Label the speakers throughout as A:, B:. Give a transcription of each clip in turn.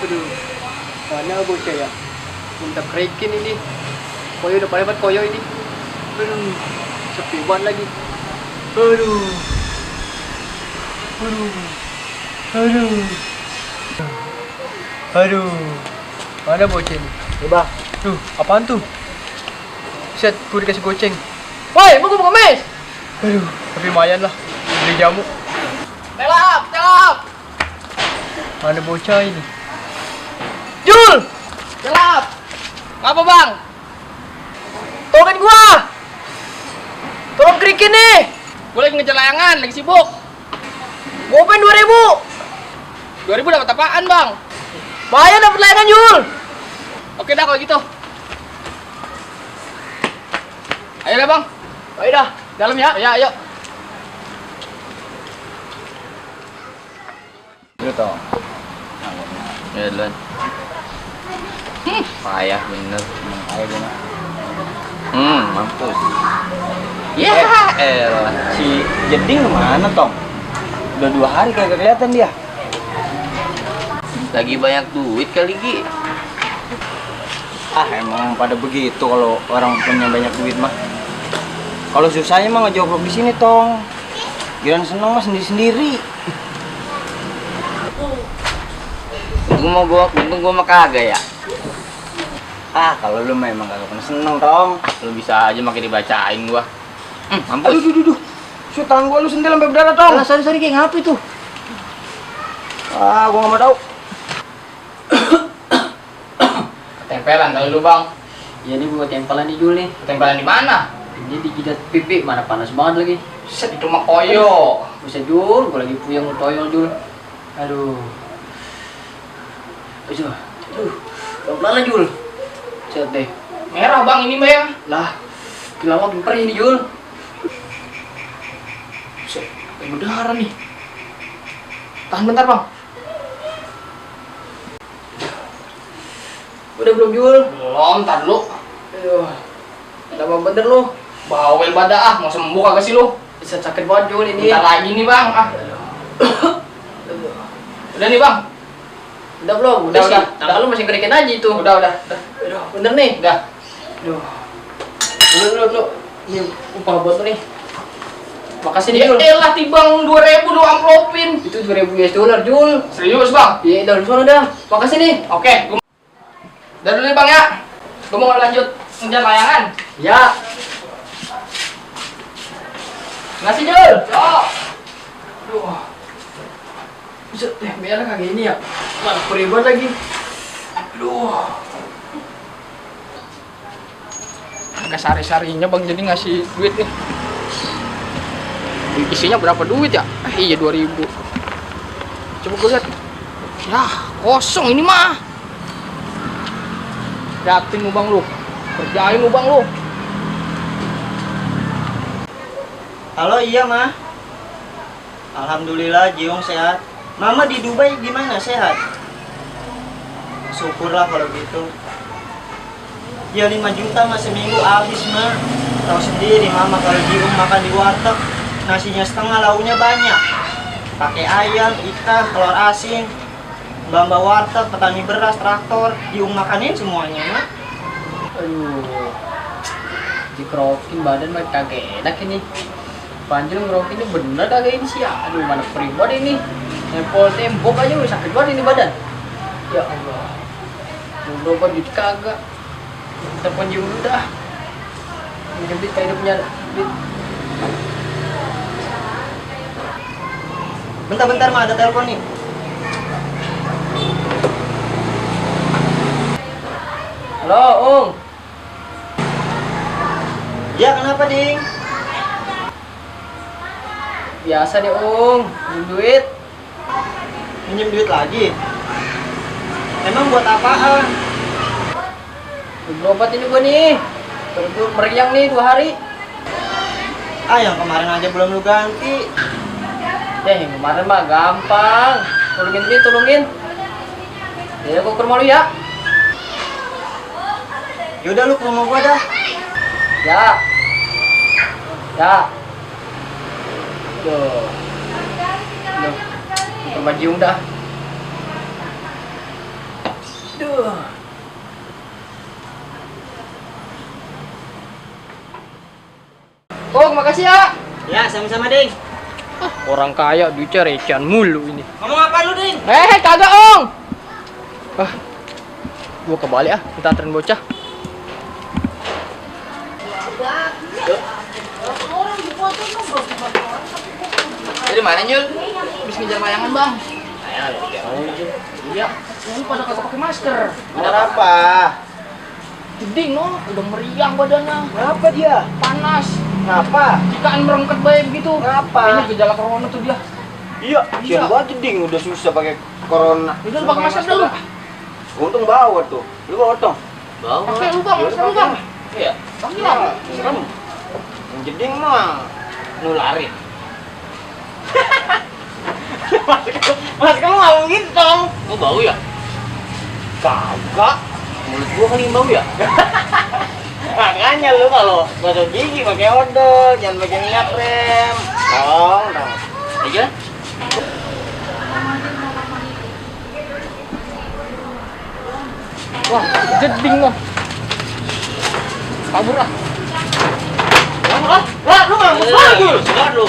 A: Aduh, mana bocah ya? Minta krekin ini. Koyo udah pada koyo ini. Aduh, sepi banget lagi. Aduh. Aduh. Aduh. Mana bocah ini?
B: Coba.
A: Tuh, apaan tuh? Set, gue dikasih goceng. Woi, mau gue mes? Aduh, tapi lumayan lah. Beli jamu. Celap. Mana bocah ini? Jul! Celap! Apa bang? Tolongin gua! Tolong krikin nih! Gue lagi ngejar layangan, lagi sibuk. Gua pengen 2000. 2000 dapat apaan bang? Bahaya dapat layangan Jul! Oke dah kalau gitu. Ayo dah bang. Ayo dah, dalam ya. Ya, ayo.
B: Itu toh. Ya duluan. Payah bener. Payah bener. Mampus. Ya elah. Si Jeding kemana Tong? Udah 2 hari kagak kelihatan dia. Lagi banyak duit kali Gi. Emang pada begitu kalau orang punya banyak duit mah. Kalau susahnya mah ngejoblok di sini Tong. Giliran seneng mah sendiri-sendiri. Untung gua mah kagak ya. Kalau lu memang kagak pernah seneng Tong, lu bisa aja makin dibacain gua. Mampus. Aduh. Tangan gua lu sentil sampai berdarah Tong. Sorry kayak ngapain tuh? Gua nggak mau tahu.
A: Ketempelan kali lu bang.
B: Ya ini gua tempelan di Jul nih.
A: Ketempelan di mana?
B: Ini di jidat pipi, mana panas banget lagi.
A: Set, itu mah koyo.
B: Bisa Jul, gua lagi puyeng toyol Jul. Aduh. Pelan-pelan Jul. Set deh.
A: Merah bang ini mah ya.
B: Lah, kilawak perih ini Jul.
A: Set, berdarah nih. Tahan bentar bang.
B: Udah belum Jul?
A: Belum, tar dulu.
B: Aduh. Tambah bener lu.
A: Bawel badah mau sembuh kagak sih lu?
B: Bisa sakit banget Jul ini.
A: Bentar lagi nih bang. Udah nih bang.
B: Udah belum?
A: Udah.
B: Tangan lu masih kerikin aja itu.
A: Udah.
B: Aduh, bener nih.
A: Udah.
B: Aduh. Lu. Ini upah buat lu nih. Makasih nih
A: Ya
B: Jul.
A: elah tibang 2000 lu amplopin.
B: Itu 2000 US dollar Jul.
A: Serius bang?
B: Iya, udah sono dah. Makasih nih.
A: Oke, udah dulu nih bang ya. Gue mau lanjut ngejar layangan.
B: Ya.
A: Ngasih Jul. Yo.
B: Aduh. Bisa biar kagak ini ya. Mana peribad lagi. Aduh.
A: Agak sari-sarinya bang jadi ngasih duit nih. Isinya berapa duit ya? Iya 2000. Coba gue lihat. Ya kosong ini mah. Liatin lu bang lu. Kerjain lu bang lu.
C: Halo, iya mah. Alhamdulillah Jiung sehat. Mama di Dubai gimana, sehat? Syukurlah kalau gitu. Ya 5 juta mah seminggu habis mah. Tahu sendiri mama kalau Jiung makan di warteg, nasinya setengah, lauknya banyak. Pakai ayam, ikan, telur asin. Mbak warteg, petani beras, traktor, Jiung makanin semuanya mah.
B: Aduh. Dikerokin badan mah kagak enak ini. Panjang ngerokin ini bener kagak ini sih ya. Aduh, mana peribad ini. Nempel tembok aja udah sakit banget ini badan. Ya Allah. Mau berobat duit kagak. Telepon Jiung dulu dah. Minjem duit kayak dia punya duit.
C: Bentar mah ada telepon nih.
B: Halo, Ung.
C: Ya kenapa ding?
B: Biasa deh, Ung. Minjem duit.
C: Minjem duit lagi? Emang buat apaan?
B: Berobat ini gua nih. Baru meriang nih 2 hari.
C: Yang kemarin aja belum lu ganti.
B: Yang kemarin mah gampang. Tolongin. Ya, gua ke rumah lu ya.
C: Yaudah lu ke rumah gua dah.
B: Ya. Duh. Ke rumah Jiung dah. Duh.
A: Oh, makasih ya.
C: Ya, sama-sama, Ding.
A: Orang kaya duitnya recehan mulu ini.
C: Ngomong apa lu, Ding?
A: Kagak, Ong. Gua kebalik kita anterin bocah. Dari mana, Nyul? Habis ngejar layangan, Bang. Iya, ini pada kagak pakai masker.
C: Kenapa?
A: Jeding, no, udah meriang badannya.
C: Kenapa dia?
A: Panas.
C: Kenapa?
A: Jikaan merengket bayi begitu.
C: Kenapa?
A: Ini gejala corona tuh dia.
C: Iya,
A: Iya.
C: siapa aja Ding udah susah pakai corona.
A: Udah lu pakai masker dulu.
C: Untung bawa tuh. Lu bawa dong.
A: Pakai lu, Bang, masker lu, Bang.
C: Iya.
A: Pakai lah.
C: Serem. Yang jeding mah nularin. Mas kamu ngomong gitu dong.
B: Gua bau ya?
C: Kagak.
B: Mulut gua kali yang bau ya?
C: Makanya lu kalau gosok gigi pakai odol, jangan pakai minyak rem. Dong.
B: Aja.
A: Wah, jeding loh. Kabur lah.
C: Lah, lu ngambek lagi, Jul.
B: Sudah lu.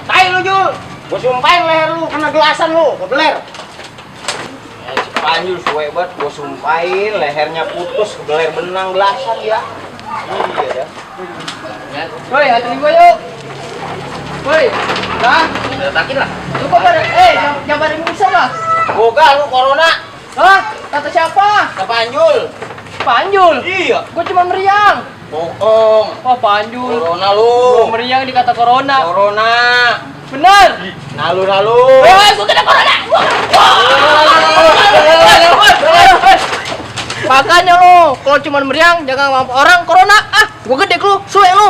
C: Tai lu, Jul. Gua sumpahin leher lu kena gelasan lu, kebeler. Ya, si Panjul suwe banget, gua sumpahin lehernya putus, kebeler benang gelasan ya. Iya dah.
A: Woi, anterin gua yuk. Woi, nah,
B: Letakin lah.
A: lu kok pada, jangan pada bisa lah.
C: Boga lu corona.
A: Hah? Kata siapa?
C: Ke Panjul.
A: Panjul.
C: Iya.
A: Gua cuma meriang.
C: Bohong.
A: Oh, Panjul.
C: Corona
A: Gua
C: lu.
A: meriang dikata corona.
C: Corona.
A: Bener.
C: Nalu.
A: Gua kena corona. Makanya lo, kalau cuma meriang jangan ngomong orang corona. Gua gede lu, suwe lu.